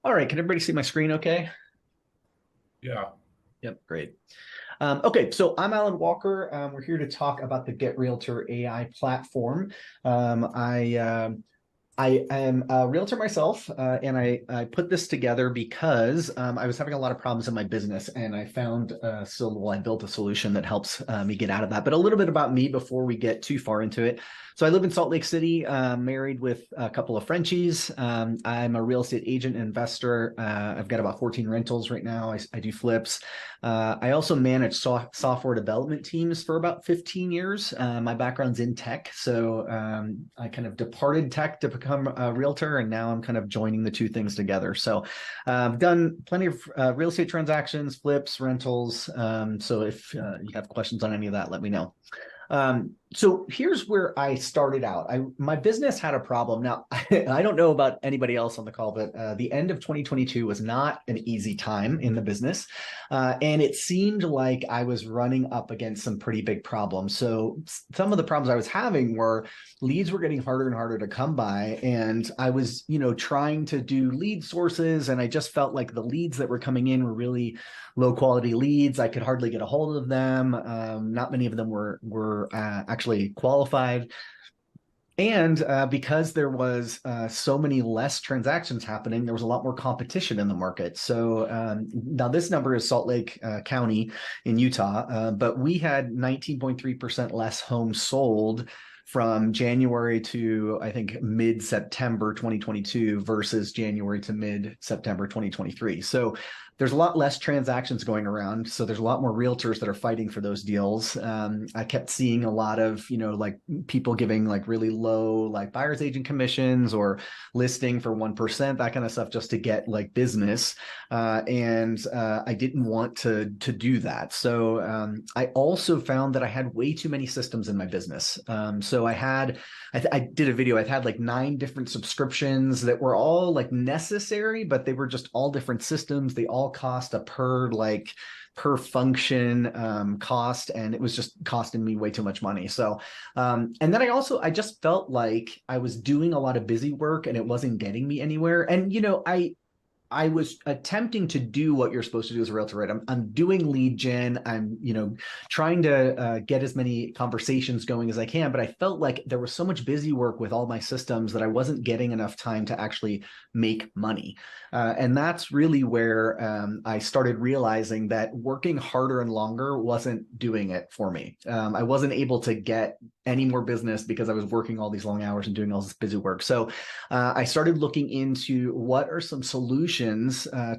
All right, can everybody see my screen okay? Yeah. Yep, great. Okay, so I'm Alan Walker. We're here to talk about the Get Realtor AI platform. Um, I um I am a realtor myself, and I put this together because I was having a lot of problems in my business, and I found I built a solution that helps me get out of that. But a little bit about me before we get too far into it. So I live in Salt Lake City, married with a couple of Frenchies. I'm a real estate agent and investor. I've got about 14 rentals right now. I do flips. I also manage software development teams for about 15 years. My background's in tech, so I kind of departed tech to become a realtor, and now I'm kind of joining the two things together. So I've done plenty of real estate transactions, flips, rentals. So if you have questions on any of that, let me know. So here's where I started out. My business had a problem. Now, I don't know about anybody else on the call, but the end of 2022 was not an easy time in the business. And it seemed like I was running up against some pretty big problems. So some of the problems I was having were leads were getting harder and harder to come by. And I was, trying to do lead sources. And I just felt like the leads that were coming in were really low quality leads. I could hardly get a hold of them. Not many of them were actually qualified. And because there was so many less transactions happening, there was a lot more competition in the market. So now this number is Salt Lake County in Utah, but we had 19.3% less homes sold from January to, I think, mid-September 2022 versus January to mid-September 2023. So there's a lot less transactions going around. So there's a lot more realtors that are fighting for those deals. I kept seeing a lot of, like people giving like really low like buyer's agent commissions or listing for 1%, that kind of stuff just to get like business. And I didn't want to do that. So I also found that I had way too many systems in my business. So I did a video. I've had like 9 different subscriptions that were all like necessary, but they were just all different systems. They all cost a per function cost, and it was just costing me way too much money. So and then I just felt like I was doing a lot of busy work and it wasn't getting me anywhere. And I was attempting to do what you're supposed to do as a realtor, right? I'm doing lead gen. I'm, trying to get as many conversations going as I can, but I felt like there was so much busy work with all my systems that I wasn't getting enough time to actually make money. And that's really where I started realizing that working harder and longer wasn't doing it for me. I wasn't able to get any more business because I was working all these long hours and doing all this busy work. So I started looking into what are some solutions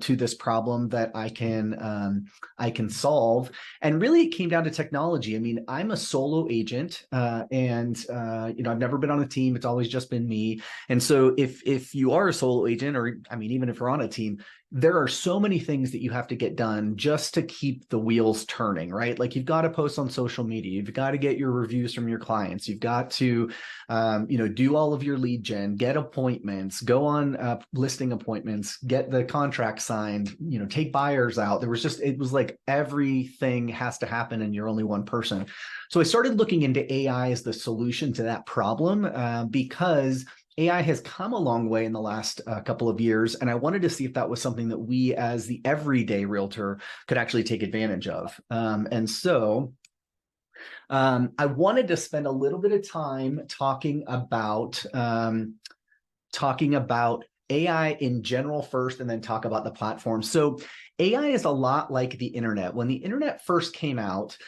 to this problem that I can solve. And really, it came down to technology. I mean, I'm a solo agent, and I've never been on a team. It's always just been me. And so, if you are a solo agent, or I mean, even if you're on a team, there are so many things that you have to get done just to keep the wheels turning, right? Like you've got to post on social media, you've got to get your reviews from your clients, you've got to, do all of your lead gen, get appointments, go on listing appointments, get the contract signed, take buyers out. It was like everything has to happen and you're only one person. So I started looking into AI as the solution to that problem because AI has come a long way in the last couple of years, and I wanted to see if that was something that we, as the everyday realtor, could actually take advantage of. And so I wanted to spend a little bit of time talking about AI in general first, and then talk about the platform. So AI is a lot like the internet. When the internet first came out,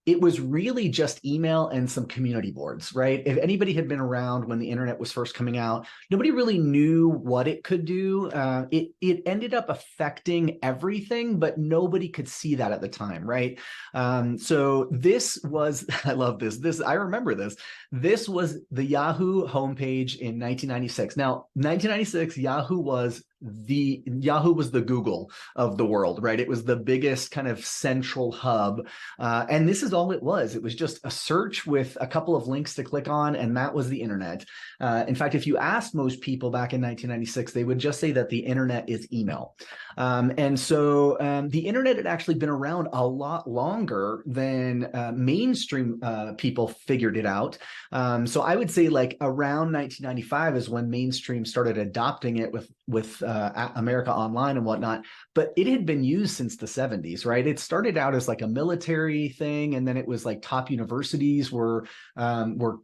it was really just email and some community boards, right? If anybody had been around when the internet was first coming out, nobody really knew what it could do. It ended up affecting everything, but nobody could see that at the time, right? So this was, I love this. I remember this. This was the Yahoo homepage in 1996. Now, 1996, Yahoo was Yahoo was the Google of the world, right? It was the biggest kind of central hub. And this is all it was. It was just a search with a couple of links to click on, and that was the internet. In fact, if you asked most people back in 1996, they would just say that the internet is email. The internet had actually been around a lot longer than mainstream people figured it out. So I would say like around 1995 is when mainstream started adopting it with America Online and whatnot. But it had been used since the 70s, right? It started out as like a military thing, and then it was like top universities were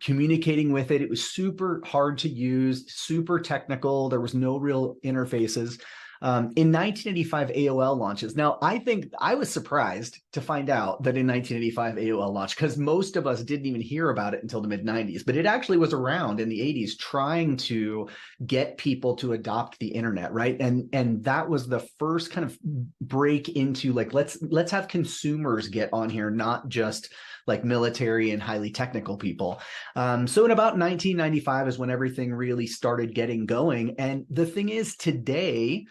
communicating with it. It was super hard to use, super technical. There was no real interfaces. In 1985, AOL launches. Now, I think I was surprised to find out that in 1985, AOL launched, because most of us didn't even hear about it until the mid 90s, but it actually was around in the 80s trying to get people to adopt the internet, right? And that was the first kind of break into like, let's have consumers get on here, not just like military and highly technical people. So in about 1995 is when everything really started getting going. And the thing is, today,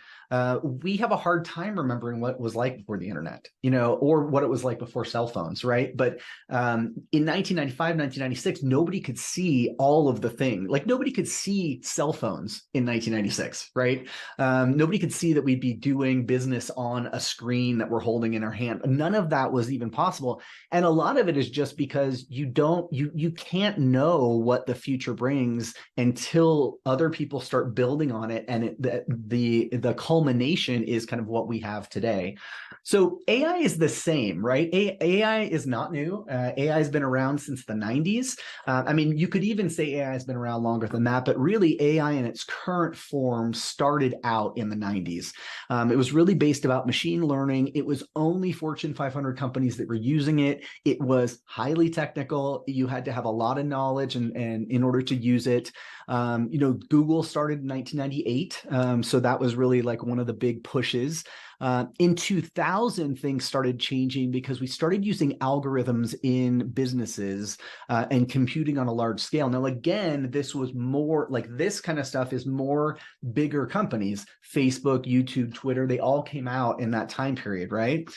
we have a hard time remembering what it was like before the internet, or what it was like before cell phones, right? But in 1995, 1996, nobody could see all of the things. Like nobody could see cell phones in 1996, right? Nobody could see that we'd be doing business on a screen that we're holding in our hand. None of that was even possible. And a lot of it is just because you can't know what the future brings until other people start building on it, and the culmination is kind of what we have today. So AI is the same, right? AI is not new. AI has been around since the 90s. I mean, you could even say AI has been around longer than that, but really AI in its current form started out in the 90s. It was really based about machine learning. It was only Fortune 500 companies that were using it. It was highly technical. You had to have a lot of knowledge and in order to use it. Google started in 1998. So that was really like one of the big pushes. In 2000, things started changing because we started using algorithms in businesses and computing on a large scale. Now, again, this was more like this kind of stuff is more bigger companies, Facebook, YouTube, Twitter, they all came out in that time period, right?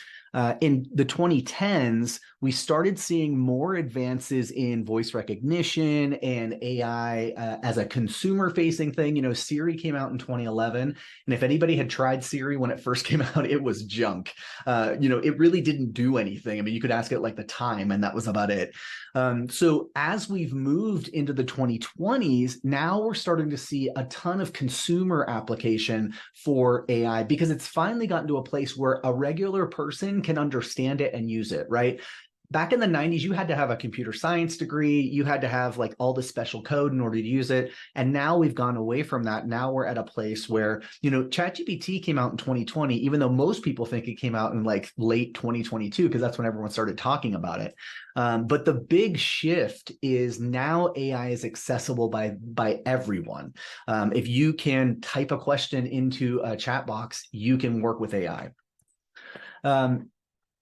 In the 2010s, we started seeing more advances in voice recognition and AI as a consumer-facing thing. Siri came out in 2011, and if anybody had tried Siri when it first came out, it was junk. It really didn't do anything. I mean, you could ask it like the time, and that was about it. So as we've moved into the 2020s, now we're starting to see a ton of consumer application for AI because it's finally gotten to a place where a regular person can understand it and use it, right? Back in the 90s, you had to have a computer science degree. You had to have like all the special code in order to use it. And now we've gone away from that. Now we're at a place where, ChatGPT came out in 2020, even though most people think it came out in like late 2022, because that's when everyone started talking about it. But the big shift is now AI is accessible by everyone. If you can type a question into a chat box, you can work with AI.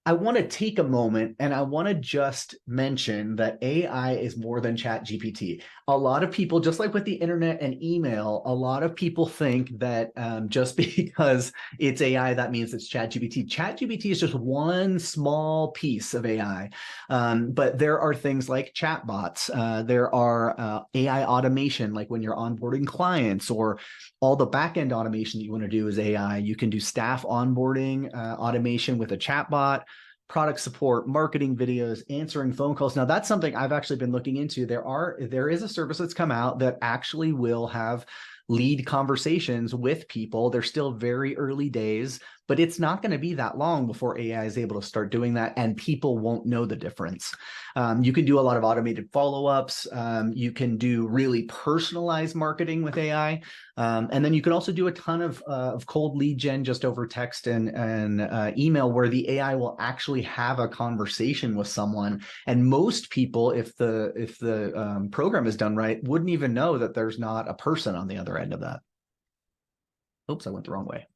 I want to take a moment and I want to just mention that AI is more than ChatGPT. A lot of people, just like with the internet and email, a lot of people think that just because it's AI, that means it's ChatGPT. ChatGPT is just one small piece of AI. But there are things like chatbots. There are AI automation, like when you're onboarding clients, or all the backend automation that you want to do is AI. You can do staff onboarding automation with a chatbot, product support, marketing videos, answering phone calls. Now that's something I've actually been looking into. There is a service that's come out that actually will have lead conversations with people. They're still very early days, but it's not going to be that long before AI is able to start doing that, and people won't know the difference. You can do a lot of automated follow-ups. You can do really personalized marketing with AI. And then you can also do a ton of cold lead gen just over text and email, where the AI will actually have a conversation with someone. And most people, if the program is done right, wouldn't even know that there's not a person on the other end of that. Oops, I went the wrong way.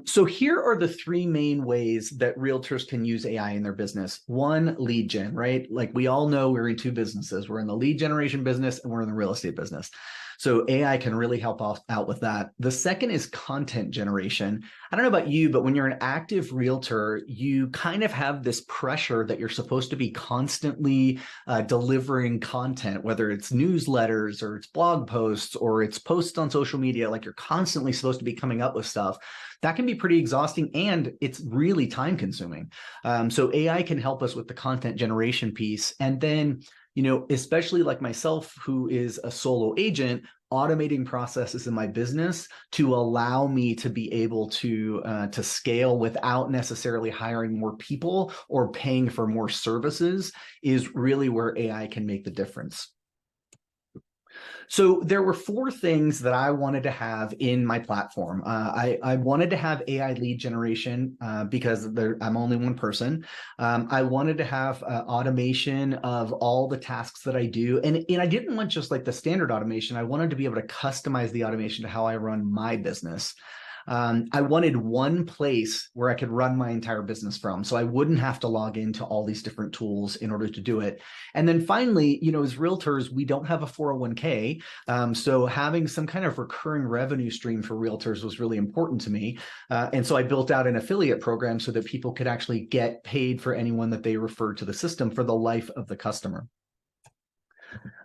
So here are the three main ways that realtors can use AI in their business. One, lead gen, right? Like we all know we're in two businesses. We're in the lead generation business and we're in the real estate business. So AI can really help out with that. The second is content generation. I don't know about you, but when you're an active realtor, you kind of have this pressure that you're supposed to be constantly delivering content, whether it's newsletters or it's blog posts or it's posts on social media. Like you're constantly supposed to be coming up with stuff. That can be pretty exhausting and it's really time consuming. So AI can help us with the content generation piece. And then, especially like myself, who is a solo agent, automating processes in my business to allow me to be able to scale without necessarily hiring more people or paying for more services is really where AI can make the difference. So there were four things that I wanted to have in my platform. I wanted to have AI lead generation because I'm only one person. I wanted to have automation of all the tasks that I do. And I didn't want just like the standard automation. I wanted to be able to customize the automation to how I run my business. I wanted one place where I could run my entire business from, so I wouldn't have to log into all these different tools in order to do it. And then finally, as realtors, we don't have a 401k. So having some kind of recurring revenue stream for realtors was really important to me. And so I built out an affiliate program so that people could actually get paid for anyone that they referred to the system for the life of the customer.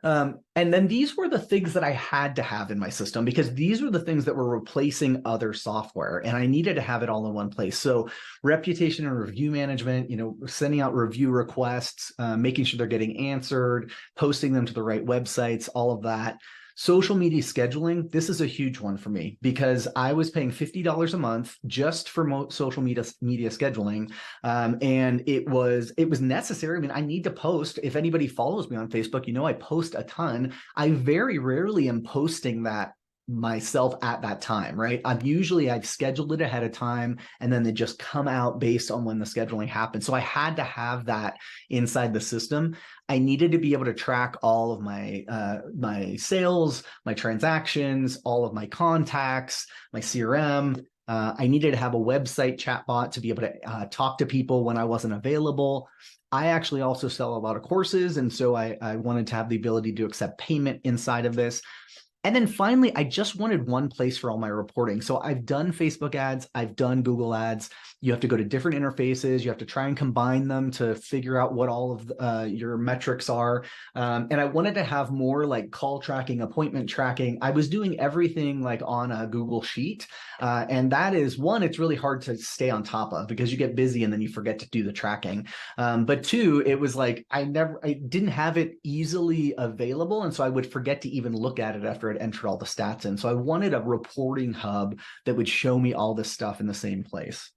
And then these were the things that I had to have in my system because these were the things that were replacing other software and I needed to have it all in one place. So reputation and review management, sending out review requests, making sure they're getting answered, posting them to the right websites, all of that. Social media scheduling, this is a huge one for me because I was paying $50 a month just for social media scheduling. And it was necessary. I mean, I need to post. If anybody follows me on Facebook, I post a ton. I very rarely am posting that myself at that time, right? I've scheduled it ahead of time and then they just come out based on when the scheduling happens. So I had to have that inside the system. I needed to be able to track all of my sales, my transactions, all of my contacts, my CRM. I needed to have a website chatbot to be able to talk to people when I wasn't available. I actually also sell a lot of courses, and so I wanted to have the ability to accept payment inside of this. And then finally, I just wanted one place for all my reporting. So I've done Facebook ads, I've done Google ads. You have to go to different interfaces. You have to try and combine them to figure out what all of your metrics are. And I wanted to have more like call tracking, appointment tracking. I was doing everything like on a Google Sheet. And that is one, it's really hard to stay on top of because you get busy and then you forget to do the tracking. But two, it was like I didn't have it easily available. And so I would forget to even look at it after I'd entered all the stats in. So I wanted a reporting hub that would show me all this stuff in the same place.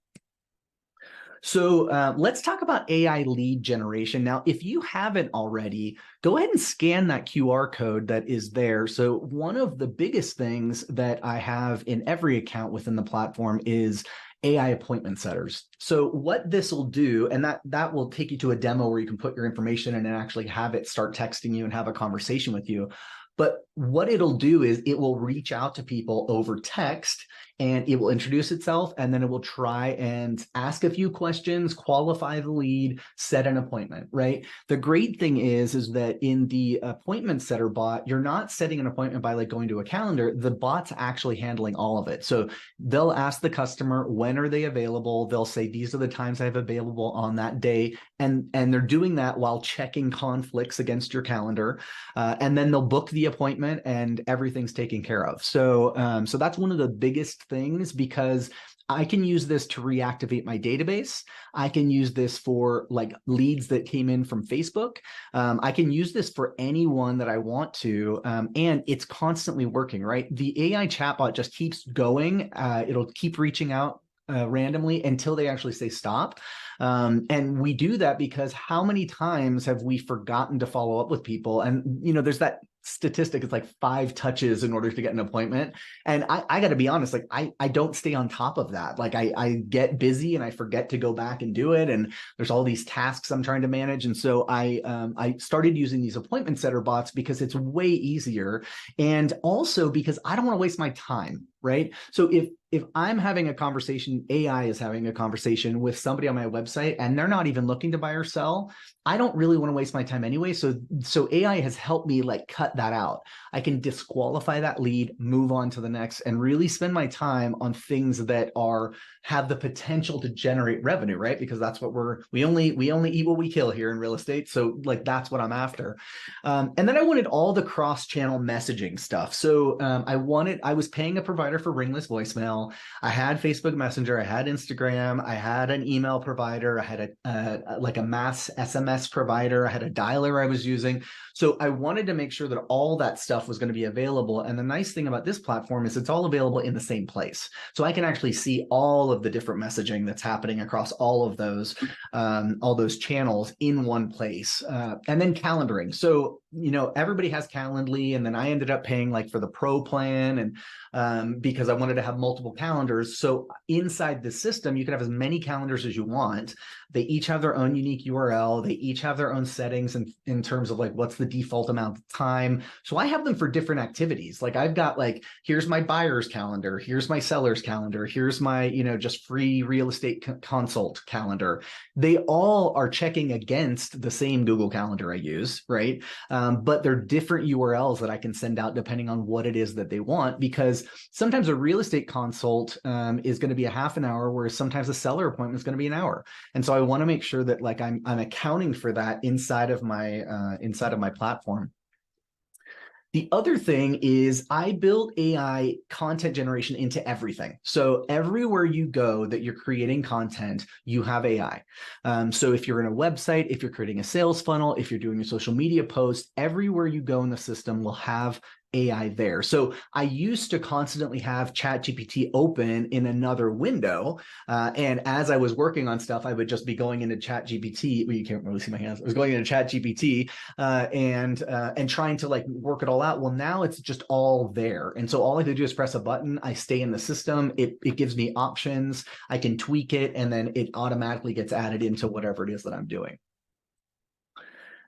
So let's talk about AI lead generation. Now, if you haven't already, go ahead and scan that QR code that is there. So one of the biggest things that I have in every account within the platform is AI appointment setters. So what this will do, and that will take you to a demo where you can put your information in and actually have it start texting you and have a conversation with you. But what it'll do is it will reach out to people over text and it will introduce itself and then it will try and ask a few questions, qualify the lead, set an appointment, right? The great thing is that in the appointment setter bot, you're not setting an appointment by like going to a calendar. The bot's actually handling all of it. So they'll ask the customer, when are they available? They'll say, these are the times I have available on that day. And they're doing that while checking conflicts against your calendar. And then they'll book the appointment and everything's taken care of. So that's one of the biggest things because I can use this to reactivate my database. I can use this for like leads that came in from Facebook. I can use this for anyone that I want to, and it's constantly working, right? The AI chatbot just keeps going. It'll keep reaching out randomly until they actually say stop. And we do that because how many times have we forgotten to follow up with people? And, there's that statistic, it's like 5 touches in order to get an appointment. And I got to be honest, like I don't stay on top of that. Like I get busy and I forget to go back and do it. And there's all these tasks I'm trying to manage. And so I started using these appointment setter bots because it's way easier. And also because I don't want to waste my time, right? So if I'm having a conversation, AI is having a conversation with somebody on my website and they're not even looking to buy or sell, I don't really want to waste my time anyway. So AI has helped me like cut that out. I can disqualify that lead, move on to the next, and really spend my time on things that have the potential to generate revenue, right? Because that's what we only eat what we kill here in real estate. So like that's what I'm after. And then I wanted all the cross-channel messaging stuff. So I was paying a provider for ringless voicemail. I had Facebook Messenger, I had Instagram, I had an email provider, I had like a mass SMS provider, I had a dialer I was using. So I wanted to make sure that all that stuff was going to be available. And the nice thing about this platform is it's all available in the same place. So I can actually see all of the different messaging that's happening across all those channels in one place. And then calendaring. So, everybody has Calendly, and then I ended up paying like for the pro plan, and because I wanted to have multiple calendars. So inside the system, you can have as many calendars as you want. They each have their own unique URL. They each have their own settings in terms of like what's the default amount of time. So I have them for different activities. Like I've got like, here's my buyer's calendar, here's my seller's calendar, here's my, just free real estate consult calendar. They all are checking against the same Google Calendar I use, right? But they're different URLs that I can send out depending on what it is that they want, because sometimes a real estate consult is going to be a half an hour, whereas sometimes a seller appointment is going to be an hour. And so I want to make sure that like I'm accounting for that inside of my platform. The other thing is I build AI content generation into everything. So everywhere you go that you're creating content, you have AI. So if you're in a website, if you're creating a sales funnel, if you're doing a social media post, everywhere you go in the system will have AI there. So I used to constantly have ChatGPT open in another window. And as I was working on stuff, I would just be going into ChatGPT. Well, you can't really see my hands. I was going into ChatGPT and trying to like work it all out. Well, now it's just all there. And so all I have to do is press a button. I stay in the system. It gives me options. I can tweak it, and then it automatically gets added into whatever it is that I'm doing.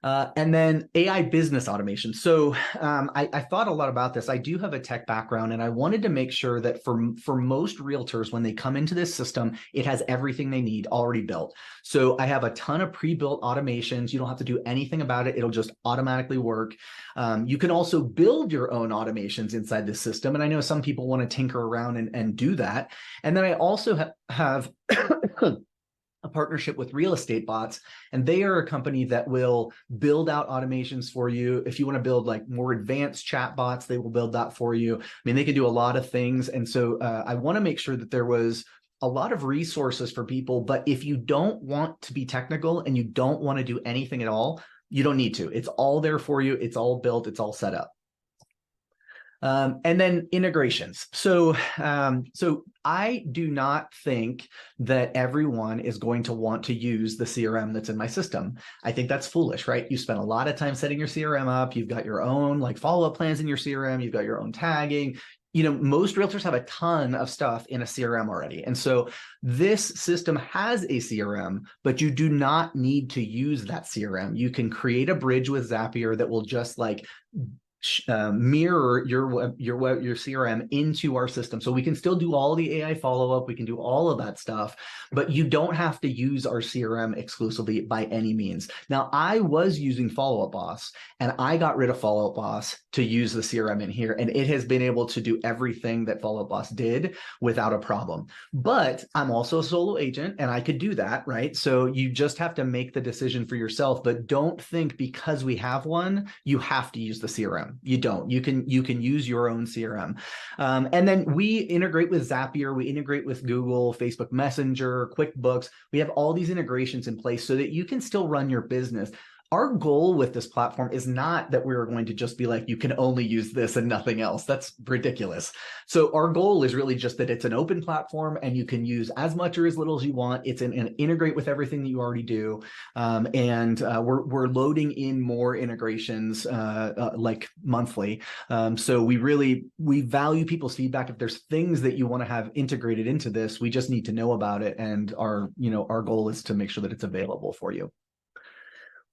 And then AI business automation. So I thought a lot about this. I do have a tech background, and I wanted to make sure that for most realtors, when they come into this system, it has everything they need already built. So I have a ton of pre-built automations. You don't have to do anything about it. It'll just automatically work. You can also build your own automations inside this system. And I know some people want to tinker around and do that. And then I also have a partnership with Real Estate Bots, and they are a company that will build out automations for you. If you want to build like more advanced chatbots, they will build that for you. I mean, they can do a lot of things. And so I want to make sure that there was a lot of resources for people. But if you don't want to be technical and you don't want to do anything at all, you don't need to. It's all there for you. It's all built. It's all set up. And then integrations. So I do not think that everyone is going to want to use the CRM that's in my system. I think that's foolish, right? You spend a lot of time setting your CRM up. You've got your own like follow-up plans in your CRM. You've got your own tagging. Most realtors have a ton of stuff in a CRM already. And so this system has a CRM, but you do not need to use that CRM. You can create a bridge with Zapier that will just like mirror your CRM into our system. So we can still do all the AI follow-up. We can do all of that stuff, but you don't have to use our CRM exclusively by any means. Now, I was using Follow-Up Boss, and I got rid of Follow-Up Boss to use the CRM in here, and it has been able to do everything that Follow-Up Boss did without a problem. But I'm also a solo agent, and I could do that, right? So you just have to make the decision for yourself, but don't think because we have one, you have to use the CRM. You don't. You can use your own CRM. And then we integrate with Zapier. We integrate with Google, Facebook Messenger, QuickBooks. We have all these integrations in place so that you can still run your business. Our goal with this platform is not that we're going to just be like, you can only use this and nothing else. That's ridiculous. So our goal is really just that it's an open platform and you can use as much or as little as you want. It's an integrate with everything that you already do. We're loading in more integrations like monthly. So we value people's feedback. If there's things that you want to have integrated into this, we just need to know about it. And our goal is to make sure that it's available for you.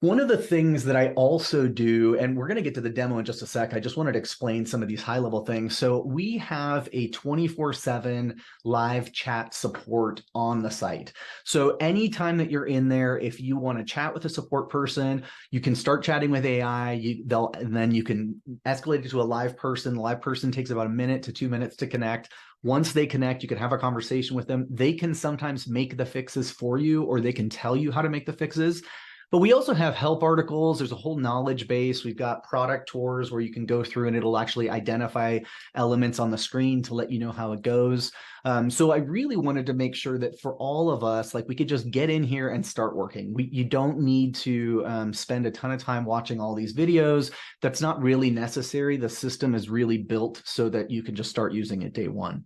One of the things that I also do, and we're going to get to the demo in just a sec, I just wanted to explain some of these high level things. So we have a 24/7 live chat support on the site. So anytime that you're in there, if you want to chat with a support person, you can start chatting with AI. And then you can escalate it to a live person. The live person takes about a minute to 2 minutes to connect. Once they connect, you can have a conversation with them. They can sometimes make the fixes for you, or they can tell you how to make the fixes. But we also have help articles. There's a whole knowledge base. We've got product tours where you can go through and it'll actually identify elements on the screen to let you know how it goes. So I really wanted to make sure that for all of us, like we could just get in here and start working. You don't need to spend a ton of time watching all these videos. That's not really necessary. The system is really built so that you can just start using it day one.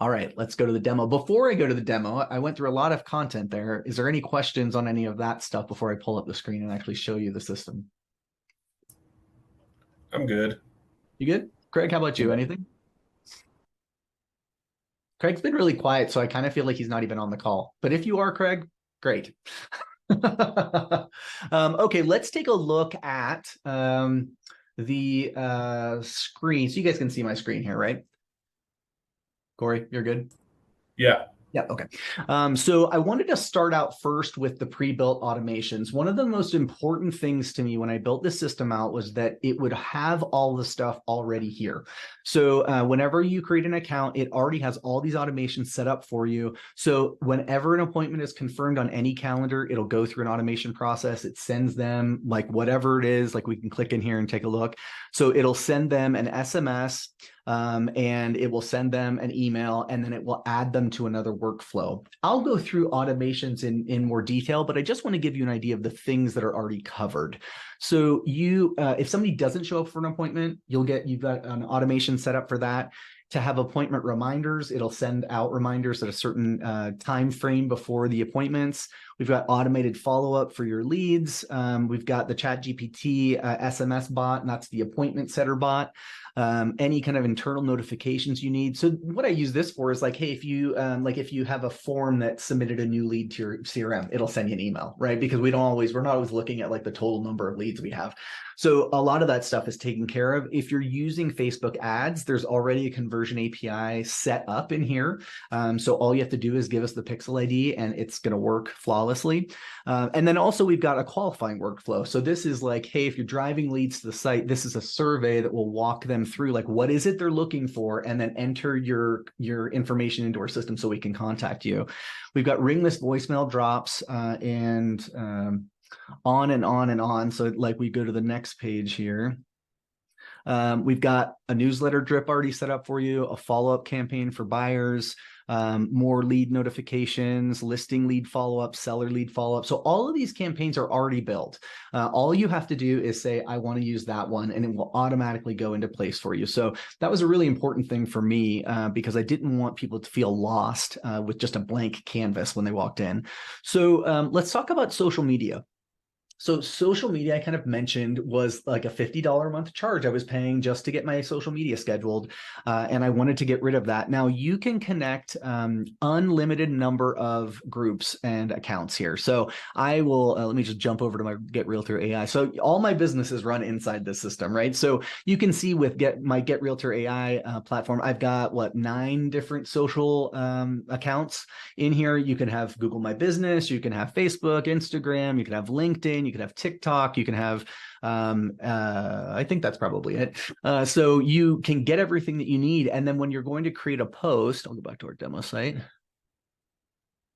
All right, let's go to the demo. Before I go to the demo, I went through a lot of content there. Is there any questions on any of that stuff before I pull up the screen and actually show you the system? I'm good. You good? Craig, how about you? Yeah. Anything? Craig's been really quiet, so I kind of feel like he's not even on the call. But if you are, Craig, great. Okay, let's take a look at the screen. So you guys can see my screen here, right? Corey, you're good? Yeah. Yeah, okay. So I wanted to start out first with the pre-built automations. One of the most important things to me when I built this system out was that it would have all the stuff already here. So whenever you create an account, it already has all these automations set up for you. So whenever an appointment is confirmed on any calendar, it'll go through an automation process. It sends them like whatever it is, like we can click in here and take a look. So it'll send them an SMS. And it will send them an email, and then it will add them to another workflow. I'll go through automations in more detail, but I just want to give you an idea of the things that are already covered. So if somebody doesn't show up for an appointment, you've got an automation set up for that. To have appointment reminders, it'll send out reminders at a certain time frame before the appointments. We've got automated follow-up for your leads. We've got the ChatGPT SMS bot, and that's the appointment setter bot. Any kind of internal notifications you need. So what I use this for is like, hey, if you have a form that submitted a new lead to your CRM, it'll send you an email, right? Because we're not always looking at like the total number of leads we have. So a lot of that stuff is taken care of. If you're using Facebook ads, there's already a conversion API set up in here. So all you have to do is give us the pixel ID and it's going to work flawlessly. And then also we've got a qualifying workflow. So this is like, hey, if you're driving leads to the site, this is a survey that will walk them through like what is it they're looking for, and then enter your information into our system so we can contact you. We've got ringless voicemail drops and on and on and on. So like we go to the next page here. We've got a newsletter drip already set up for you, a follow-up campaign for buyers, more lead notifications, listing lead follow-up, seller lead follow-up. So all of these campaigns are already built. All you have to do is say, I want to use that one, and it will automatically go into place for you. So that was a really important thing for me because I didn't want people to feel lost with just a blank canvas when they walked in. So let's talk about social media. So social media, I kind of mentioned, was like a $50 a month charge I was paying just to get my social media scheduled. And I wanted to get rid of that. Now you can connect unlimited number of groups and accounts here. So I will, let me just jump over to my Get Realtor AI. So all my businesses run inside this system, right? So you can see with my Get Realtor AI platform, I've got 9 different social accounts in here. You can have Google My Business, you can have Facebook, Instagram, you can have LinkedIn, you can have TikTok, you can have, I think that's probably it. So you can get everything that you need. And then when you're going to create a post, I'll go back to our demo site.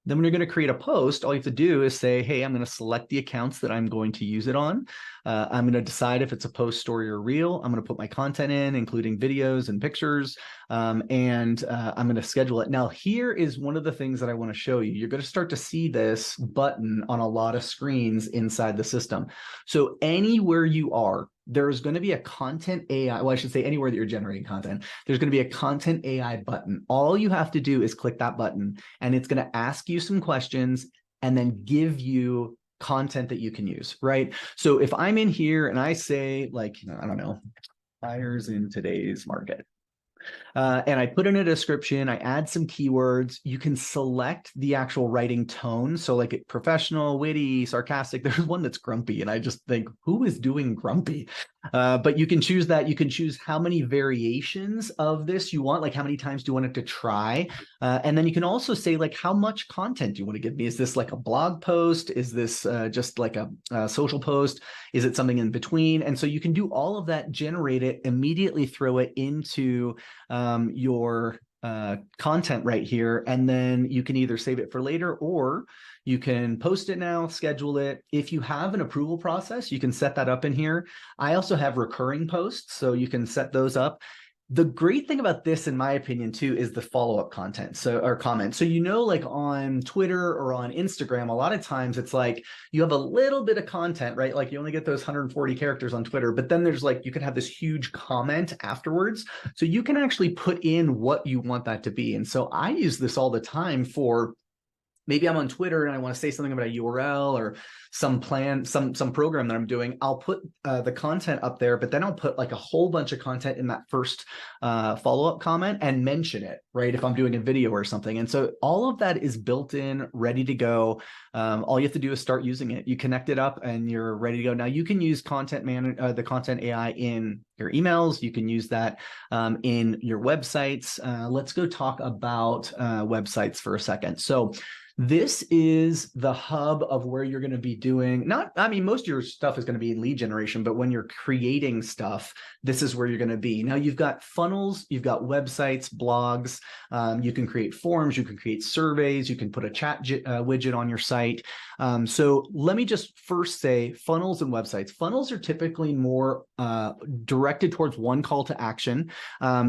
Then when you're going to create a post, all you have to do is say, hey, I'm going to select the accounts that I'm going to use it on. I'm going to decide if it's a post, story, or reel. I'm going to put my content in, including videos and pictures, and I'm going to schedule it. Now, here is one of the things that I want to show you. You're going to start to see this button on a lot of screens inside the system. So anywhere you are, there's going to be a content AI, well, I should say anywhere that you're generating content, there's going to be a content AI button. All you have to do is click that button, and it's going to ask you some questions and then give you content that you can use, right? So if I'm in here and I say, like, I don't know, buyers in today's market. And I put in a description, I add some keywords. You can select the actual writing tone. So, like professional, witty, sarcastic. There's one that's grumpy, and I just think, who is doing grumpy? But you can choose that. You can choose how many variations of this you want, like how many times do you want it to try. And then you can also say, like, how much content do you want to give me? Is this like a blog post? Is this just like a social post? Is it something in between? And so you can do all of that, generate it, immediately throw it into your content right here, and then you can either save it for later or you can post it now, schedule it. If you have an approval process, you can set that up in here. I also have recurring posts, so you can set those up. The great thing about this, in my opinion, too, is the follow-up content, or comments. So, like on Twitter or on Instagram, a lot of times it's like you have a little bit of content, right? Like you only get those 140 characters on Twitter, but then there's like, you could have this huge comment afterwards. So you can actually put in what you want that to be. And so I use this all the time for, maybe I'm on Twitter and I want to say something about a URL or some plan, some program that I'm doing. I'll put the content up there, but then I'll put like a whole bunch of content in that first follow-up comment and mention it, right? If I'm doing a video or something. And so all of that is built in, ready to go. All you have to do is start using it. You connect it up and you're ready to go. Now you can use the content AI in your emails. You can use that in your websites. Let's go talk about websites for a second. So this is the hub of where you're going to be doing, most of your stuff is going to be in lead generation, but when you're creating stuff, this is where you're going to be. Now you've got funnels, you've got websites, blogs, you can create forms, you can create surveys, you can put a chat widget on your site. So let me just first say funnels and websites. Funnels are typically more directed towards one call to action.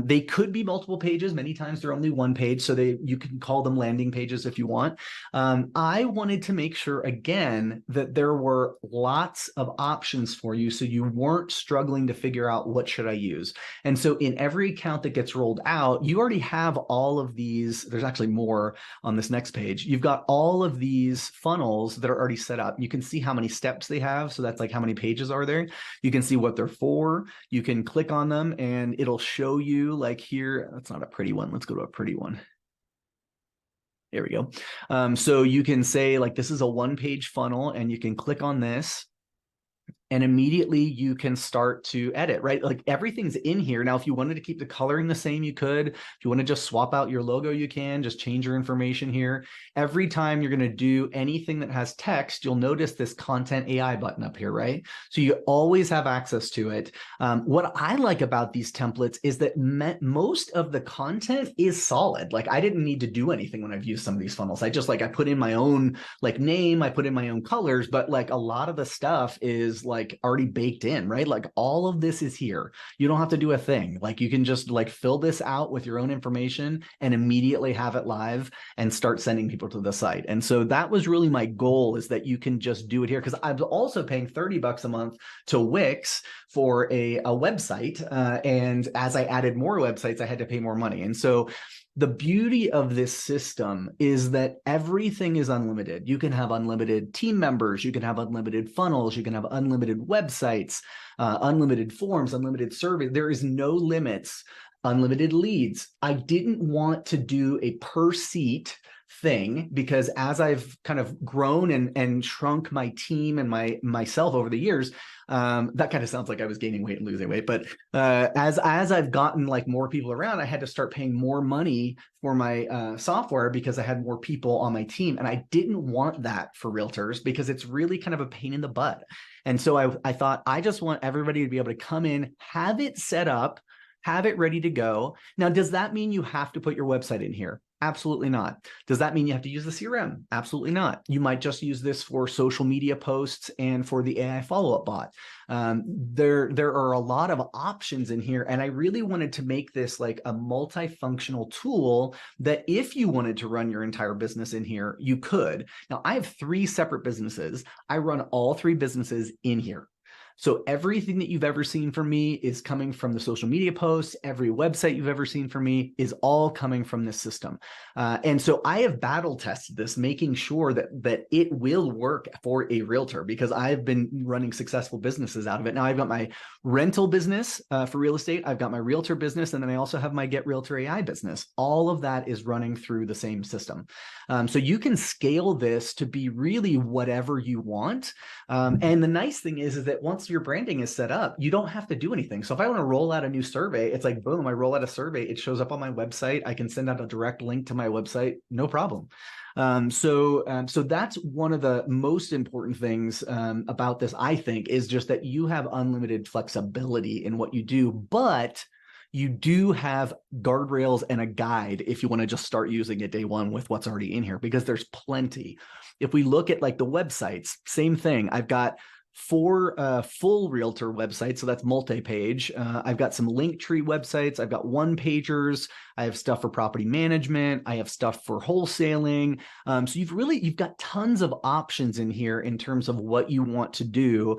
They could be multiple pages. Many times they're only one page, so you can call them landing pages if you want. I wanted to make sure, again, that there were lots of options for you so you weren't struggling to figure out what should I use. And so in every account that gets rolled out, you already have all of these. There's actually more on this next page. You've got all of these funnels that are already set up. You can see how many steps they have. So that's like how many pages are there. You can see what they're for. You can click on them and it'll show you, like here. That's not a pretty one. Let's go to a pretty one. There we go. So you can say, like, this is a one-page funnel, and you can click on this, and immediately you can start to edit, right? Like everything's in here. Now, if you wanted to keep the coloring the same, you could. If you want to just swap out your logo, you can. Just change your information here. Every time you're going to do anything that has text, you'll notice this Content AI button up here, right? So you always have access to it. What I like about these templates is that most of the content is solid. Like I didn't need to do anything when I've used some of these funnels. I put in my own like name, I put in my own colors, but like a lot of the stuff is like already baked in, right? Like all of this is here. You don't have to do a thing. Like you can just like fill this out with your own information and immediately have it live and start sending people to the site. And so that was really my goal, is that you can just do it here, because I'm also paying $30 a month to Wix for a website. And as I added more websites, I had to pay more money. And so the beauty of this system is that everything is unlimited. You can have unlimited team members, you can have unlimited funnels, you can have unlimited websites, unlimited forms, unlimited surveys. There is no limits, unlimited leads. I didn't want to do a per seat thing, because as I've kind of grown and shrunk my team and myself over the years, that kind of sounds like I was gaining weight and losing weight. But as I've gotten like more people around, I had to start paying more money for my software because I had more people on my team. And I didn't want that for realtors because it's really kind of a pain in the butt. And so I thought, I just want everybody to be able to come in, have it set up, have it ready to go. Now, does that mean you have to put your website in here? Absolutely not. Does that mean you have to use the CRM? Absolutely not. You might just use this for social media posts and for the AI follow-up bot. There are a lot of options in here, and I really wanted to make this like a multifunctional tool that if you wanted to run your entire business in here, you could. Now, I have 3 separate businesses. I run all 3 businesses in here. So everything that you've ever seen from me is coming from the social media posts. Every website you've ever seen from me is all coming from this system. And so I have battle tested this, making sure that it will work for a realtor, because I've been running successful businesses out of it. Now I've got my rental business for real estate. I've got my realtor business, and then I also have my Get Realtor AI business. All of that is running through the same system. So you can scale this to be really whatever you want. And the nice thing is that once your branding is set up, you don't have to do anything. So if I want to roll out a new survey, it's like, boom, I roll out a survey. It shows up on my website. I can send out a direct link to my website, no problem. So that's one of the most important things about this, I think, is just that you have unlimited flexibility in what you do, but you do have guardrails and a guide if you want to just start using it day one with what's already in here, because there's plenty. If we look at like the websites, same thing. I've got 4 full realtor websites, so that's multi-page. I've got some Linktree websites. I've got one-pagers. I have stuff for property management. I have stuff for wholesaling. So you've got tons of options in here in terms of what you want to do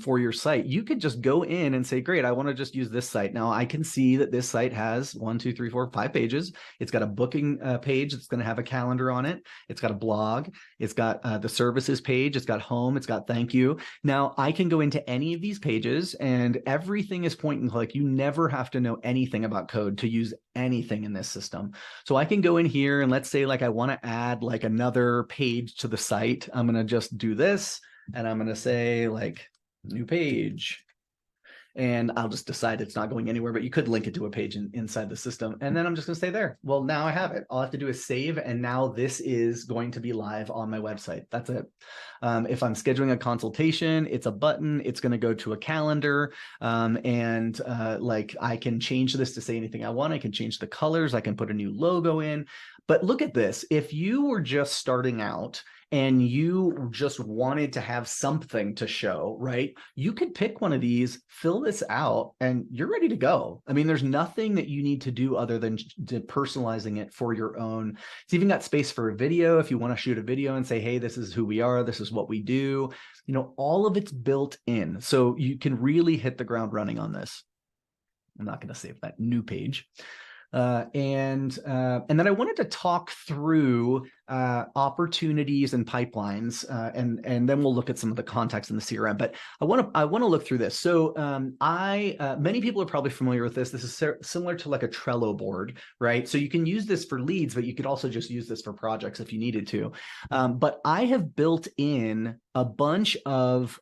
for your site. You could just go in and say, great, I want to just use this site. Now I can see that this site has 1, 2, 3, 4, 5 pages. It's got a booking page that's going to have a calendar on it. It's got a blog. It's got the services page. It's got home. It's got thank you. Now I can go into any of these pages and everything is point and click. You never have to know anything about code to use anything in this system. So I can go in here and let's say like I want to add like another page to the site. I'm going to just do this and I'm going to say like new page. And I'll just decide it's not going anywhere, but you could link it to a page inside the system. And then I'm just going to stay there. Well, now I have it. All I have to do is save. And now this is going to be live on my website. That's it. If I'm scheduling a consultation, it's a button. It's going to go to a calendar. Like I can change this to say anything I want. I can change the colors. I can put a new logo in. But look at this. If you were just starting out and you just wanted to have something to show, right? You could pick one of these, fill this out, and you're ready to go. I mean, there's nothing that you need to do other than personalizing it for your own. It's even got space for a video if you want to shoot a video and say, hey, this is who we are, this is what we do. You know, all of it's built in. So you can really hit the ground running on this. I'm not going to save that new page. And then I wanted to talk through opportunities and pipelines, and then we'll look at some of the context in the CRM. But I want to look through this. So many people are probably familiar with this. This is similar to like a Trello board, right? So you can use this for leads, but you could also just use this for projects if you needed to. But I have built in a bunch of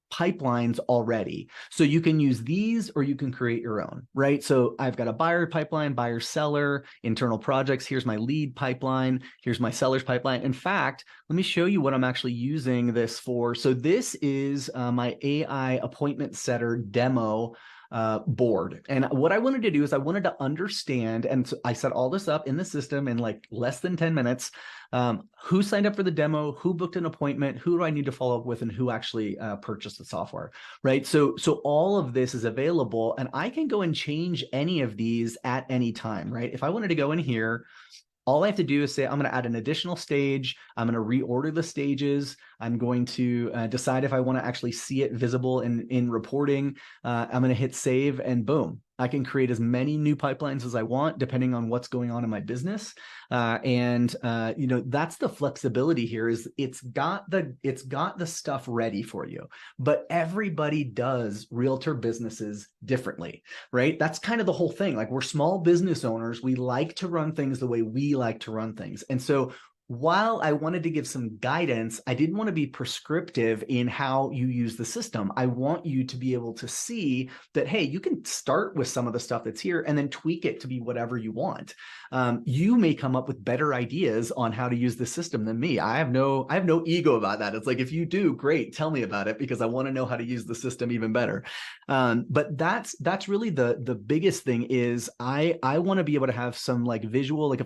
pipelines already. So you can use these or you can create your own, right? So I've got a buyer pipeline, buyer seller, internal projects. Here's my lead pipeline. Here's my seller's pipeline. In fact, let me show you what I'm actually using this for. So this is my AI appointment setter demo board. And what I wanted to do is I wanted to understand, and so I set all this up in the system in like less than 10 minutes. Who signed up for the demo, who booked an appointment, who do I need to follow up with, and who actually purchased the software, right? So all of this is available, and I can go and change any of these at any time, right? If I wanted to go in here, all I have to do is say, I'm going to add an additional stage. I'm going to reorder the stages. I'm going to decide if I want to actually see it visible in reporting. I'm going to hit save and boom. I can create as many new pipelines as I want, depending on what's going on in my business. You know, that's the flexibility here. Is it's got the stuff ready for you, but everybody does realtor businesses differently, right? That's kind of the whole thing. Like, we're small business owners. We like to run things the way we like to run things. And so while I wanted to give some guidance, I didn't want to be prescriptive in how you use the system. I want you to be able to see that, hey, you can start with some of the stuff that's here and then tweak it to be whatever you want. You may come up with better ideas on how to use the system than me. I have no ego about that. It's like, if you do, great, tell me about it, because I want to know how to use the system even better. But that's really the biggest thing. Is I want to be able to have some like visual, like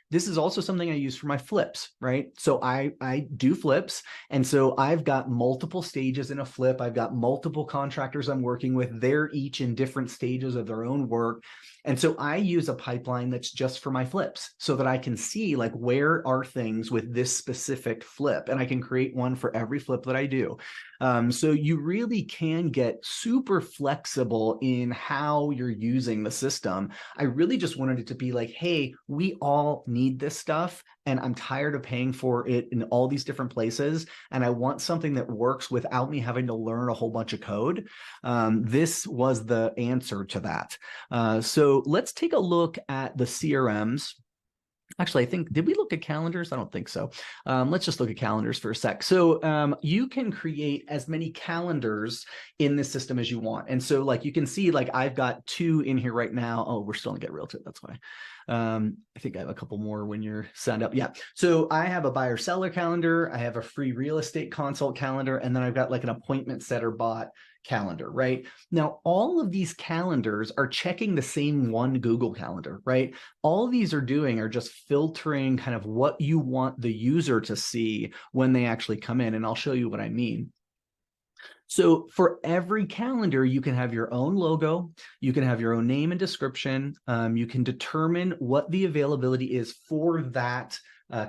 this is also something I use for my flips, right? So I do flips. And so I've got multiple stages in a flip. I've got multiple contractors I'm working with. They're each in different stages of their own work. And so I use a pipeline that's just for my flips, so that I can see like, where are things with this specific flip, and I can create one for every flip that I do. So you really can get super flexible in how you're using the system. I really just wanted it to be like, hey, we all need this stuff, and I'm tired of paying for it in all these different places, and I want something that works without me having to learn a whole bunch of code. This was the answer to that. So let's take a look at the CRMs. Actually, I think, did we look at calendars? I don't think so. Let's just look at calendars for a sec. So you can create as many calendars in this system as you want. And so like you can see, like I've got 2 in here right now. Oh, we're still in Get Realtor. That's why. I think I have a couple more when you're signed up. Yeah. So I have a buyer seller calendar. I have a free real estate consult calendar. And then I've got like an appointment setter bot calendar, right? Now, all of these calendars are checking the same one Google Calendar, right? All these are doing are just filtering kind of what you want the user to see when they actually come in. And I'll show you what I mean. So for every calendar, you can have your own logo, you can have your own name and description, you can determine what the availability is for that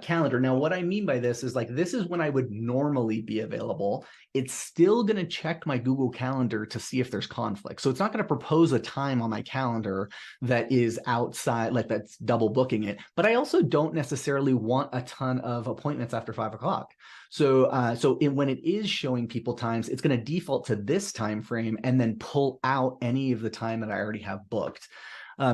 calendar. Now, what I mean by this is like, this is when I would normally be available. It's still going to check my Google Calendar to see if there's conflict. So it's not going to propose a time on my calendar that is outside, like that's double booking it. But I also don't necessarily want a ton of appointments after 5 o'clock. So, when it is showing people times, it's going to default to this time frame and then pull out any of the time that I already have booked.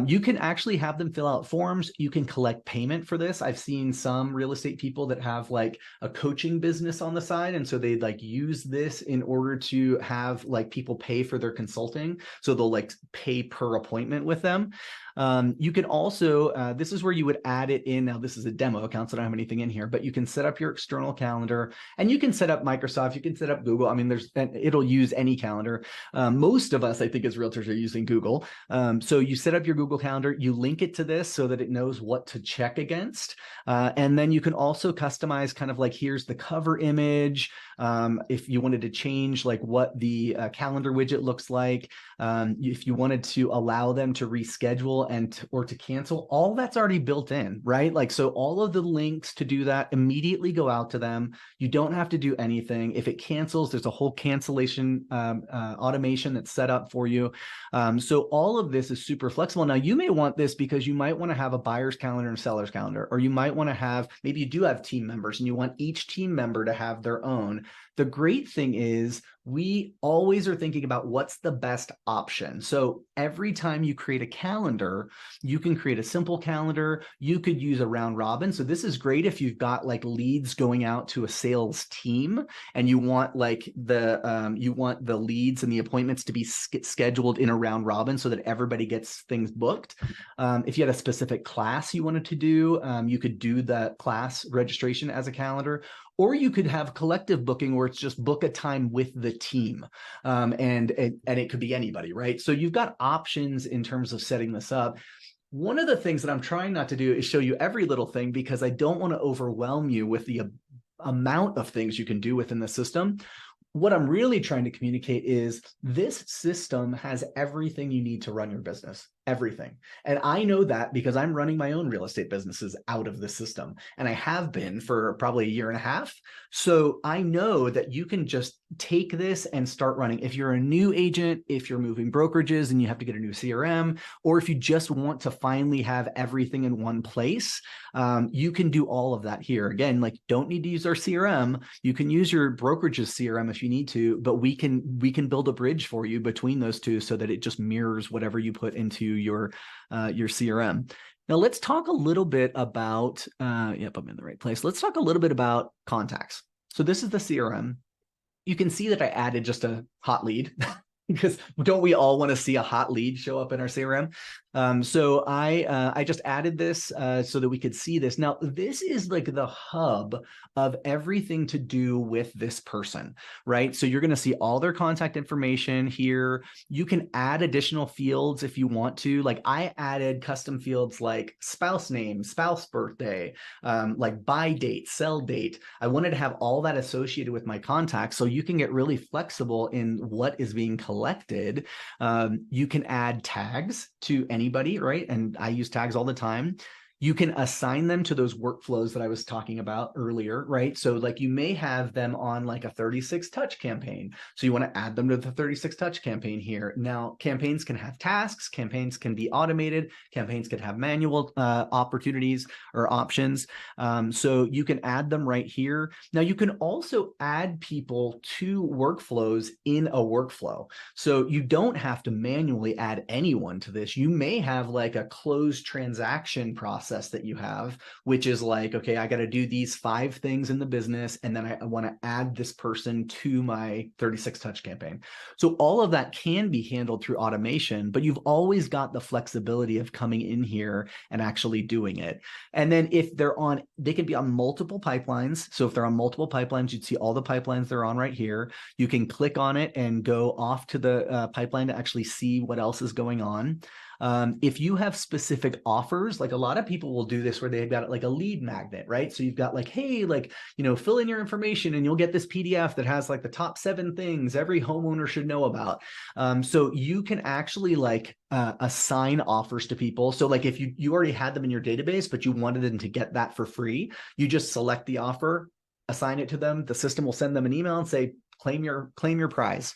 You can actually have them fill out forms. You can collect payment for this. I've seen some real estate people that have like a coaching business on the side. And so they like use this in order to have like people pay for their consulting. So they'll like pay per appointment with them. You can also, this is where you would add it in. Now, this is a demo account, so I don't have anything in here, but you can set up your external calendar and you can set up Microsoft, you can set up Google. I mean, it'll use any calendar. Most of us, I think, as realtors are using Google. So you set up your Google Calendar, you link it to this so that it knows what to check against. And then you can also customize kind of like, here's the cover image. If you wanted to change like what the calendar widget looks like, if you wanted to allow them to reschedule or to cancel, all that's already built in, right? Like, so all of the links to do that immediately go out to them. You don't have to do anything. If it cancels, there's a whole cancellation automation that's set up for you. So all of this is super flexible. Now, you may want this because you might want to have a buyer's calendar and a seller's calendar, or you might want to have, maybe you do have team members and you want each team member to have their own. The great thing is we always are thinking about what's the best option. So every time you create a calendar, you can create a simple calendar. You could use a round robin. So this is great if you've got like leads going out to a sales team and you want like the leads and the appointments to be scheduled in a round robin so that everybody gets things booked. If you had a specific class you wanted to do, you could do the class registration as a calendar. Or you could have collective booking where it's just book a time with the team. And it could be anybody, right? So you've got options in terms of setting this up. One of the things that I'm trying not to do is show you every little thing because I don't want to overwhelm you with the amount of things you can do within the system. What I'm really trying to communicate is this system has everything you need to run your business, everything. And I know that because I'm running my own real estate businesses out of the system. And I have been for probably a year and a half. So I know that you can just take this and start running. If you're a new agent, if you're moving brokerages and you have to get a new CRM, or if you just want to finally have everything in one place, you can do all of that here. Again, like don't need to use our CRM. You can use your brokerage's CRM if you need to, but we can build a bridge for you between those two so that it just mirrors whatever you put into your CRM. Now let's talk a little bit about, yep, I'm in the right place. Let's talk a little bit about contacts. So this is the CRM. You can see that I added just a hot lead because don't we all want to see a hot lead show up in our CRM? So I just added this so that we could see this. Now, this is like the hub of everything to do with this person, right? So you're going to see all their contact information here. You can add additional fields if you want to. Like I added custom fields like spouse name, spouse birthday, like buy date, sell date. I wanted to have all that associated with my contacts so you can get really flexible in what is being collected. You can add tags to anybody, right? And I use tags all the time. You can assign them to those workflows that I was talking about earlier, right? So like you may have them on like a 36 touch campaign. So you want to add them to the 36 touch campaign here. Now, campaigns can have tasks, campaigns can be automated, campaigns can have manual opportunities or options. So you can add them right here. Now you can also add people to workflows in a workflow. So you don't have to manually add anyone to this. You may have like a closed transaction process that you have, which is like, okay, I got to do these 5 things in the business, and then I want to add this person to my 36 touch campaign. So all of that can be handled through automation, but you've always got the flexibility of coming in here and actually doing it. And then if they're on, they can be on multiple pipelines. So if they're on multiple pipelines, you'd see all the pipelines they're on right here. You can click on it and go off to the pipeline to actually see what else is going on. If you have specific offers, like a lot of people will do this where they've got like a lead magnet, right? So you've got like, hey, like, fill in your information and you'll get this PDF that has like the top 7 things every homeowner should know about. So you can actually like assign offers to people. So like if you already had them in your database, but you wanted them to get that for free, you just select the offer, assign it to them. The system will send them an email and say, claim your prize.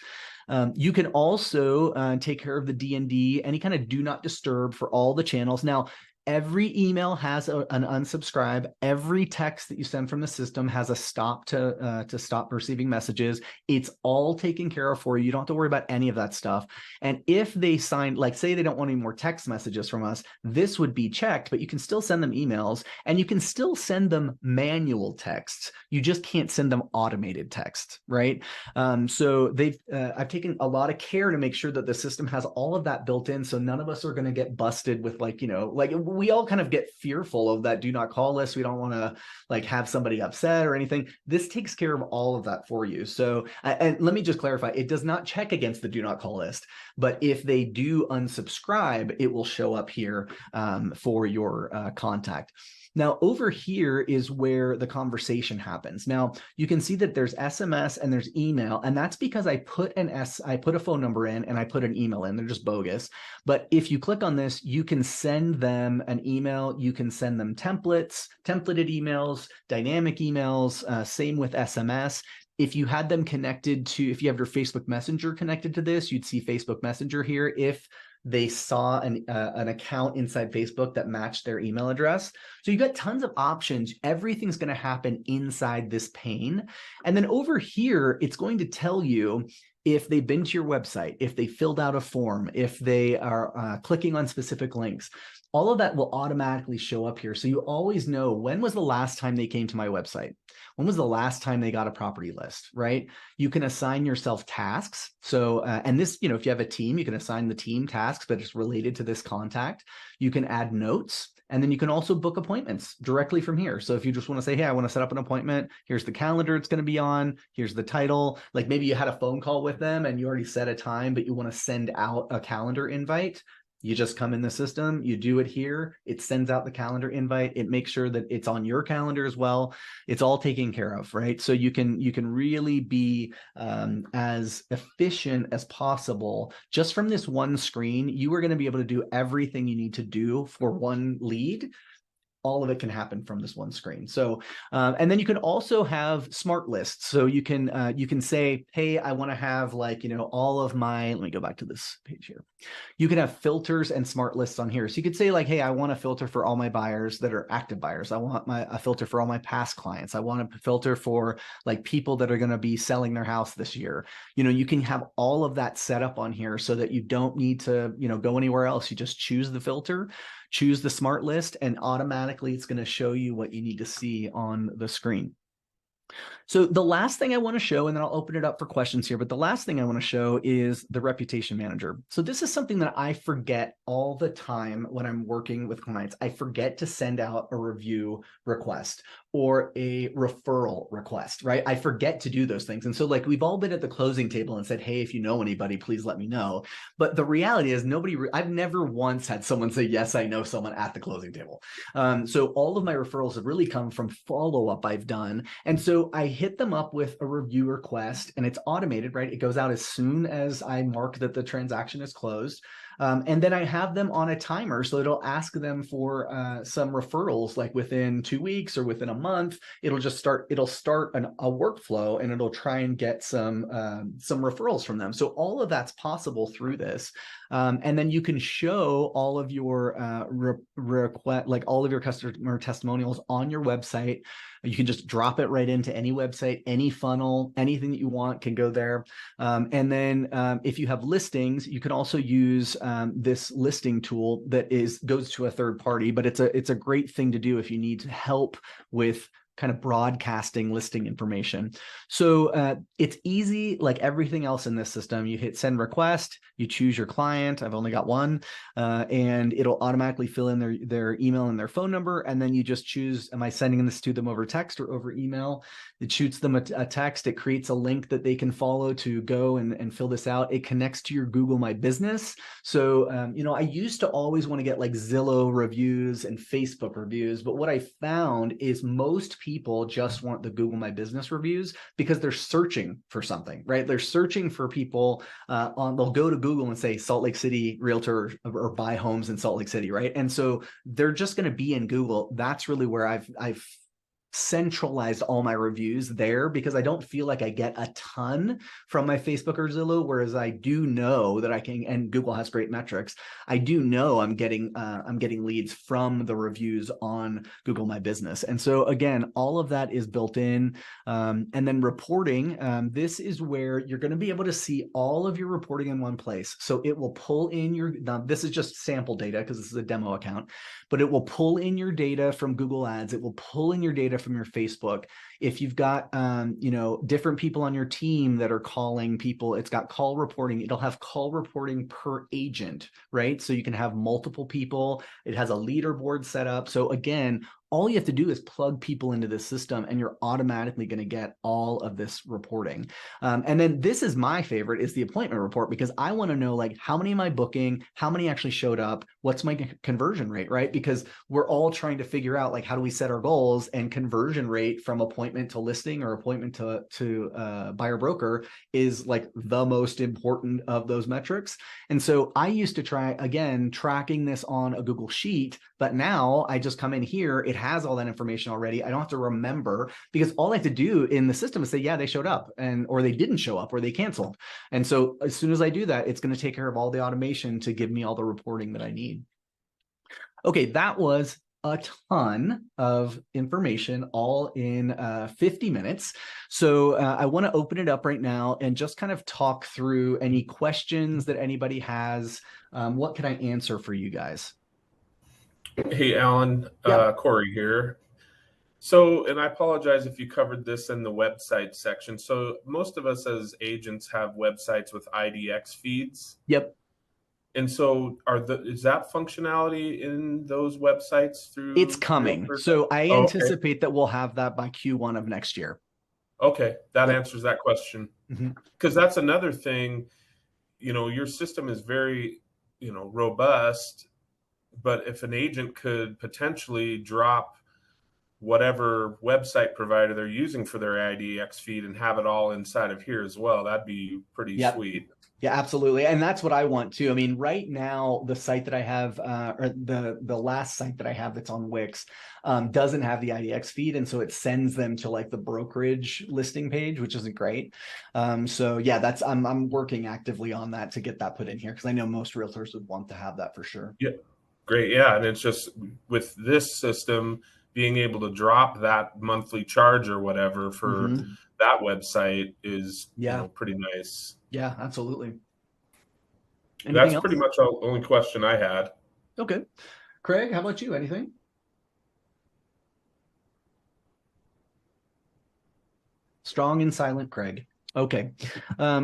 You can also take care of the D&D, any kind of do not disturb for all the channels. Now, every email has an unsubscribe. Every text that you send from the system has a stop to stop receiving messages. It's all taken care of for you. You don't have to worry about any of that stuff. And if they sign, like say they don't want any more text messages from us, this would be checked, but you can still send them emails and you can still send them manual texts. You just can't send them automated text, right? So I've taken a lot of care to make sure that the system has all of that built in. So none of us are going to get busted with like we all kind of get fearful of that do not call list. We don't want to like have somebody upset or anything. This takes care of all of that for you. So, and let me just clarify, it does not check against the do not call list, but if they do unsubscribe, it will show up here for your contact. Now, over here is where the conversation happens. Now, you can see that there's SMS and there's email, and that's because I put a phone number in and I put an email in. They're just bogus. But if you click on this, you can send them an email. You can send them templated emails, dynamic emails, same with SMS. If you had them connected to, if you have your Facebook Messenger connected to this, you'd see Facebook Messenger here. If they saw an account inside Facebook that matched their email address. So you've got tons of options. Everything's going to happen inside this pane. And then over here, it's going to tell you if they've been to your website, if they filled out a form, if they are clicking on specific links. All of that will automatically show up here. So you always know, when was the last time they came to my website? When was the last time they got a property list, right? You can assign yourself tasks. So, and this, if you have a team, you can assign the team tasks, but it's related to this contact. You can add notes. And then you can also book appointments directly from here. So if you just want to say, hey, I want to set up an appointment, here's the calendar it's going to be on, here's the title. Like maybe you had a phone call with them and you already set a time, but you want to send out a calendar invite. You just come in the system, you do it here, it sends out the calendar invite, it makes sure that it's on your calendar as well. It's all taken care of, right? So you can really be as efficient as possible. Just from this one screen, you are going to be able to do everything you need to do for one lead. All of it can happen from this one screen. So, and then you can also have smart lists. So you can say, hey, I want to have like, all of my, let me go back to this page here. You can have filters and smart lists on here. So you could say like, hey, I want a filter for all my buyers that are active buyers. I want a filter for all my past clients. I want a filter for like people that are going to be selling their house this year. You can have all of that set up on here so that you don't need to, go anywhere else. You just choose the filter, choose the smart list, and automatically it's going to show you what you need to see on the screen. So the last thing I want to show, and then I'll open it up for questions here, but the last thing I want to show is the reputation manager. So this is something that I forget all the time when I'm working with clients. I forget to send out a review request, or a referral request, right? I forget to do those things. And so like we've all been at the closing table and said, hey, if you know anybody, please let me know. But the reality is I've never once had someone say, yes, I know someone at the closing table. So all of my referrals have really come from follow-up I've done. And so I hit them up with a review request, and it's automated, right? It goes out as soon as I mark that the transaction is closed. And then I have them on a timer, so it'll ask them for some referrals, like within 2 weeks or within a month. It'll start a workflow, and it'll try and get some referrals from them. So all of that's possible through this. And then you can show all of your like all of your customer testimonials on your website. You can just drop it right into any website, any funnel, anything that you want can go there. And then if you have listings, you can also use this listing tool that goes to a third party, but it's a great thing to do if you need help with kind of broadcasting listing information. So it's easy, like everything else in this system. You hit send request, you choose your client. I've only got one, and it'll automatically fill in their email and their phone number. And then you just choose, am I sending this to them over text or over email? It shoots them a text. It creates a link that they can follow to go and fill this out. It connects to your Google My Business. So, I used to always want to get like Zillow reviews and Facebook reviews, but what I found is most people just want the Google My Business reviews because they're searching for something, right? They're searching for people they'll go to Google and say Salt Lake City realtor or buy homes in Salt Lake City, right? And so they're just going to be in Google. That's really where I've centralized all my reviews there, because I don't feel like I get a ton from my Facebook or Zillow, whereas I do know that I can, and Google has great metrics. I do know I'm getting leads from the reviews on Google My Business. And so again, all of that is built in. And then reporting, this is where you're going to be able to see all of your reporting in one place. So it will pull in now this is just sample data because this is a demo account, but it will pull in your data from Google Ads. It will pull in your data from your Facebook. If you've got, different people on your team that are calling people, it's got call reporting. It'll have call reporting per agent, right? So you can have multiple people. It has a leaderboard set up. So again, all you have to do is plug people into the system, and you're automatically going to get all of this reporting. And then this is my favorite, is the appointment report, because I want to know, like, how many am I booking? How many actually showed up? What's my conversion rate, right? Because we're all trying to figure out, like, how do we set our goals, and conversion rate from appointment to listing or appointment to buyer broker is like the most important of those metrics. And so I used to try, again, tracking this on a Google Sheet, but now I just come in here. It has all that information already. I don't have to remember, because all I have to do in the system is say, yeah, they showed up, or they didn't show up, or they canceled. And so as soon as I do that, it's going to take care of all the automation to give me all the reporting that I need. Okay, that was a ton of information all in 50 minutes. So I want to open it up right now and just kind of talk through any questions that anybody has. What can I answer for you guys? Hey, Alan, Yeah. Corey here. So, and I apologize if you covered this in the website section. So, most of us as agents have websites with IDX feeds. Yep. And so, is that functionality in those websites It's through coming. Realtor? So I Oh, okay. anticipate that we'll have that by Q1 of next year. Okay, that Yep. answers that question. Mhm. Because that's another thing, your system is very, robust, but if an agent could potentially drop whatever website provider they're using for their IDX feed and have it all inside of here as well, that'd be pretty Yep. sweet. Yeah, absolutely. And that's what I want too. I mean, right now, the site that I have, or the last site that I have that's on Wix, doesn't have the IDX feed. And so it sends them to like the brokerage listing page, which isn't great. So yeah, I'm working actively on that to get that put in here, because I know most realtors would want to have that for sure. Yeah, great. Yeah, and it's just with this system being able to drop that monthly charge or whatever for that website is, Yeah. pretty nice. Yeah, absolutely. Anything That's else? pretty much the only question I had. Okay. Craig, how about you? Anything? Strong and silent Craig. Okay.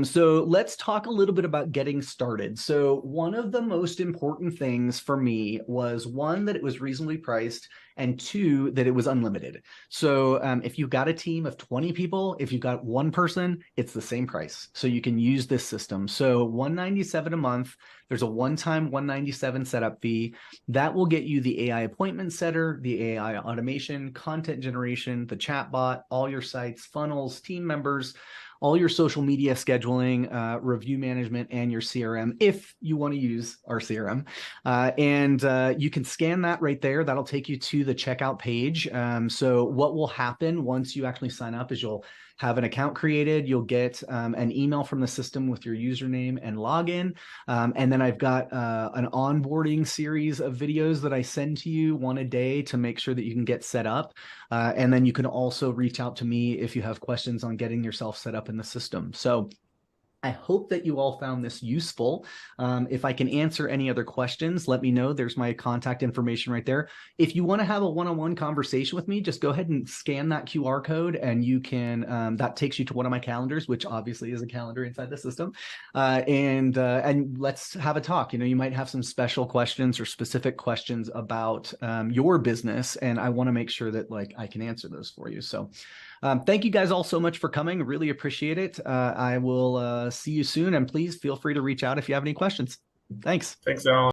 So let's talk a little bit about getting started. So one of the most important things for me was one, that it was reasonably priced, and two, that it was unlimited. So if you've got a team of 20 people, if you've got one person, it's the same price. So you can use this system. So 197 a month. There's a one-time 197 setup fee. That will get you the AI appointment setter, the AI automation, content generation, the chatbot, all your sites, funnels, team members, all your social media scheduling, review management, and your CRM, if you want to use our CRM. And you can scan that right there. That'll take you to the checkout page. So what will happen once you actually sign up is you'll have an account created. You'll get an email from the system with your username and login. And then I've got an onboarding series of videos that I send to you, one a day, to make sure that you can get set up. And then you can also reach out to me if you have questions on getting yourself set up in the system. So I hope that you all found this useful. If I can answer any other questions, let me know. There's my contact information right there. If you want to have a one-on-one conversation with me, just go ahead and scan that QR code, and you can, that takes you to one of my calendars, which obviously is a calendar inside the system. And let's have a talk. You know, you might have some special questions or specific questions about your business, and I want to make sure that like I can answer those for you. So thank you guys all so much for coming. Really appreciate it. I will see you soon, and please feel free to reach out if you have any questions. Thanks. Thanks, Alan.